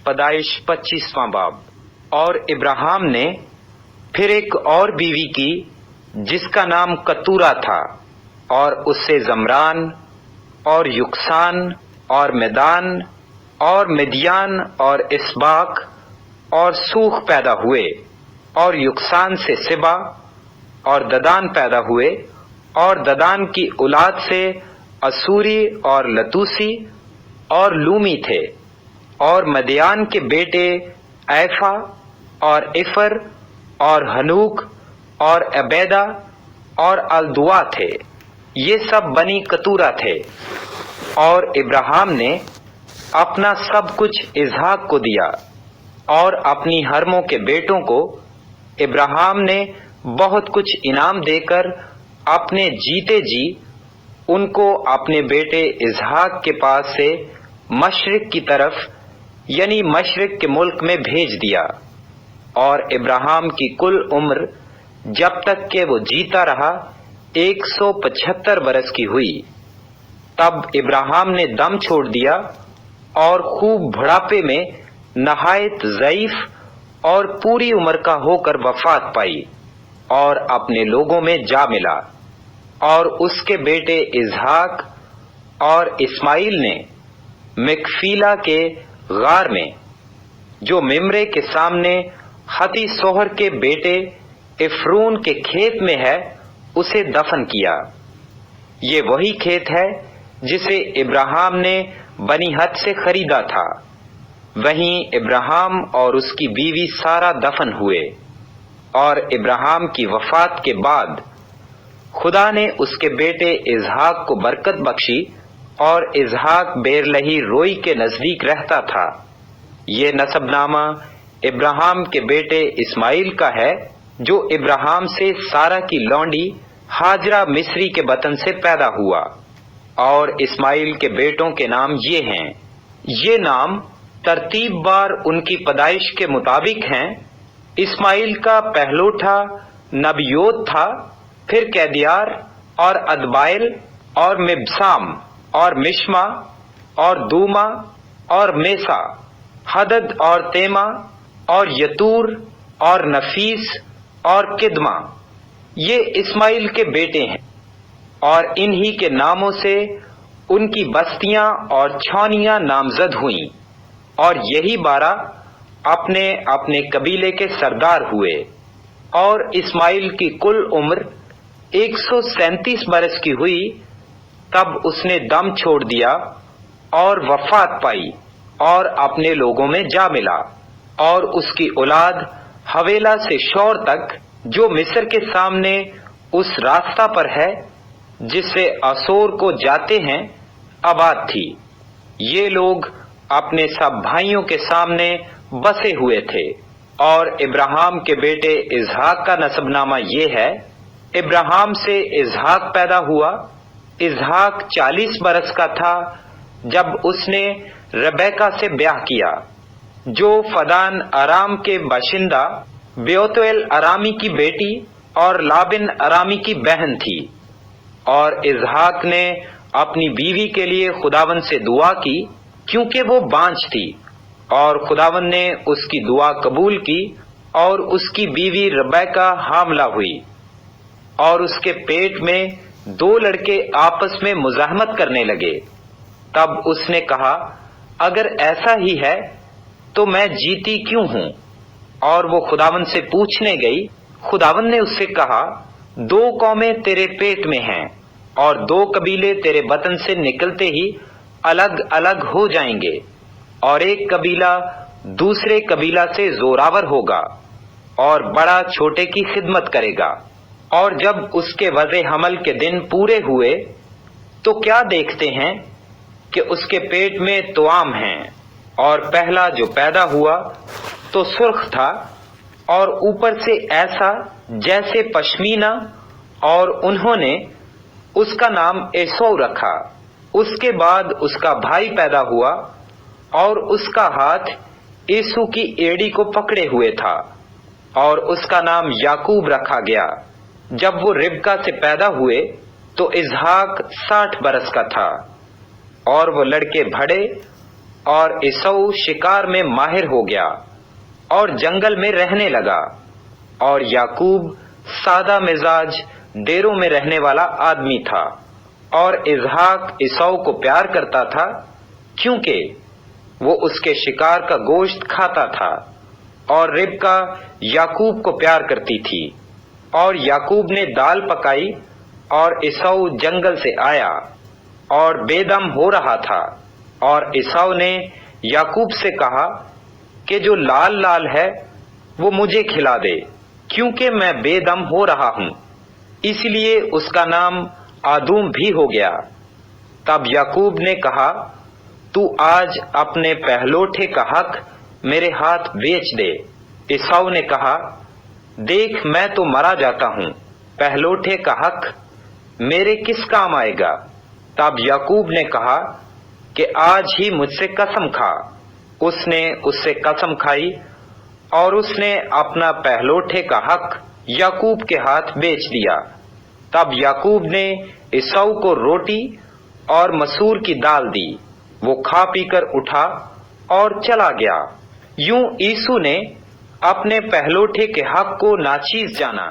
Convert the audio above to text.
پیدائش 25واں باب۔ اور ابراہیم نے پھر ایک اور بیوی کی جس کا نام کتورا تھا، اور اس سے زمران اور یکسان اور میدان اور مدیان اور اسباق اور سوخ پیدا ہوئے، اور یکسان سے سبا اور ددان پیدا ہوئے، اور ددان کی اولاد سے اسوری اور لتوسی اور لومی تھے، اور مدیان کے بیٹے ایفا اور افر اور ہنوک اور عبیدہ اور الدوا تھے، یہ سب بنی کتورا تھے۔ اور ابراہیم نے اپنا سب کچھ اسحاق کو دیا، اور اپنی حرموں کے بیٹوں کو ابراہیم نے بہت کچھ انعام دے کر اپنے جیتے جی ان کو اپنے بیٹے اسحاق کے پاس سے مشرق کی طرف یعنی مشرق کے ملک میں بھیج دیا۔ اور ابراہیم کی کل عمر جب تک کہ وہ جیتا رہا 175 برس کی ہوئی۔ تب ابراہیم نے دم چھوڑ دیا اور خوب بڑھاپے میں نہایت ضعیف اور پوری عمر کا ہو کر وفات پائی، اور اپنے لوگوں میں جا ملا۔ اور اس کے بیٹے اسحاق اور اسماعیل نے مکفیلا کے غار میں جو ممرے کے سامنے حتی سوہر کے بیٹے افرون کے کھیت میں ہے اسے دفن کیا۔ یہ وہی کھیت ہے جسے ابراہیم نے بنی حد سے خریدا تھا، وہیں ابراہیم اور اس کی بیوی سارا دفن ہوئے۔ اور ابراہیم کی وفات کے بعد خدا نے اس کے بیٹے اسحاق کو برکت بخشی، اور اسحاق بیرلہی روئی کے نزدیک رہتا تھا۔ یہ نسب نامہ ابراہیم کے بیٹے اسماعیل کا ہے، جو ابراہیم سے سارا کی لونڈی ہاجرہ مصری کے بطن سے پیدا ہوا۔ اور اسماعیل کے بیٹوں کے نام یہ ہیں، یہ نام ترتیب بار ان کی پیدائش کے مطابق ہیں۔ اسماعیل کا پہلوٹا نبیوت تھا، پھر کیدیار اور ادبائل اور مبسام اور مشما اور دوما اور میسا، حدد اور تیما اور یتور اور نفیس اور کدما، یہ اسماعیل کے بیٹے ہیں۔ اور انہی کے ناموں سے ان کی بستیاں اور چھاؤنیاں نامزد ہوئیں، اور یہی 12 اپنے اپنے قبیلے کے سردار ہوئے۔ اور اسماعیل کی کل عمر 137 برس کی ہوئی، تب اس نے دم چھوڑ دیا اور وفات پائی، اور اپنے لوگوں میں جا ملا۔ اور اس کی اولاد حویلا سے شور تک، جو مصر کے سامنے اس راستہ پر ہے جس سے آسور کو جاتے ہیں، آباد تھی۔ یہ لوگ اپنے سب بھائیوں کے سامنے بسے ہوئے تھے۔ اور ابراہیم کے بیٹے اسحاق کا نسب نامہ یہ ہے، ابراہیم سے اسحاق پیدا ہوا۔ اسحاق 40 برس کا تھا جب اس نے ربیکہ سے بیاہ کیا، جو فدان ارام کے باشندہ بیوتویل ارامی کی بیٹی اور لابن ارامی کی بہن تھی۔ اور اسحاق نے اپنی بیوی کے لیے خداوند سے دعا کی، کیونکہ وہ بانجھ تھی، اور خداوند نے اس کی دعا قبول کی، اور اس کی بیوی ربیکہ حاملہ ہوئی۔ اور اس کے پیٹ میں 2 لڑکے آپس میں مزاحمت کرنے لگے۔ تب اس نے کہا، اگر ایسا ہی ہے تو میں جیتی کیوں ہوں؟ اور وہ خداوند سے پوچھنے گئی۔ خداوند نے اس سے کہا، 2 قومیں تیرے پیٹ میں ہیں، اور 2 قبیلے تیرے بطن سے نکلتے ہی الگ الگ ہو جائیں گے، اور ایک قبیلہ دوسرے قبیلہ سے زوراور ہوگا، اور بڑا چھوٹے کی خدمت کرے گا۔ اور جب اس کے وضع حمل کے دن پورے ہوئے تو کیا دیکھتے ہیں کہ اس کے پیٹ میں توام ہیں، اور پہلا جو پیدا ہوا تو سرخ تھا، اور اوپر سے ایسا جیسے پشمینہ، اور انہوں نے اس کا نام ایسو رکھا۔ اس کے بعد اس کا بھائی پیدا ہوا، اور اس کا ہاتھ ایسو کی ایڑی کو پکڑے ہوئے تھا، اور اس کا نام یعقوب رکھا گیا۔ جب وہ ربکہ سے پیدا ہوئے تو اسحاق 60 برس کا تھا، اور وہ لڑکے بڑھے اور عیسو شکار میں ماہر ہو گیا اور جنگل میں رہنے لگا، اور یعقوب سادہ مزاج ڈیروں میں رہنے والا آدمی تھا، اور اسحاق عیسو کو پیار کرتا تھا کیونکہ وہ اس کے شکار کا گوشت کھاتا تھا، اور ربکا یعقوب کو پیار کرتی تھی۔ اور یعقوب نے دال پکائی، اور عیسو جنگل سے آیا اور بے دم ہو رہا تھا، اور عیسو نے یعقوب سے کہا کہ جو لال لال ہے وہ مجھے کھلا دے، کیونکہ میں بے دم ہو رہا ہوں۔ اس لیے اس کا نام آدوم بھی ہو گیا۔ تب یعقوب نے کہا، تو آج اپنے پہلوٹھے کا حق میرے ہاتھ بیچ دے۔ عیسو نے کہا، دیکھ میں تو مرا جاتا ہوں، پہلوٹھے کا حق میرے کس کام آئے گا؟ تب یعقوب نے کہا کہ آج ہی مجھ سے قسم کھا۔ اس نے اس سے قسم کھائی، اور اس نے اپنا پہلوٹھے کا حق یعقوب کے ہاتھ بیچ دیا۔ تب یعقوب نے عیسو کو روٹی اور مسور کی دال دی، وہ کھا پی کر اٹھا اور چلا گیا۔ یوں عیسو نے اپنے پہلوٹھے کے حق کو ناچیز جانا۔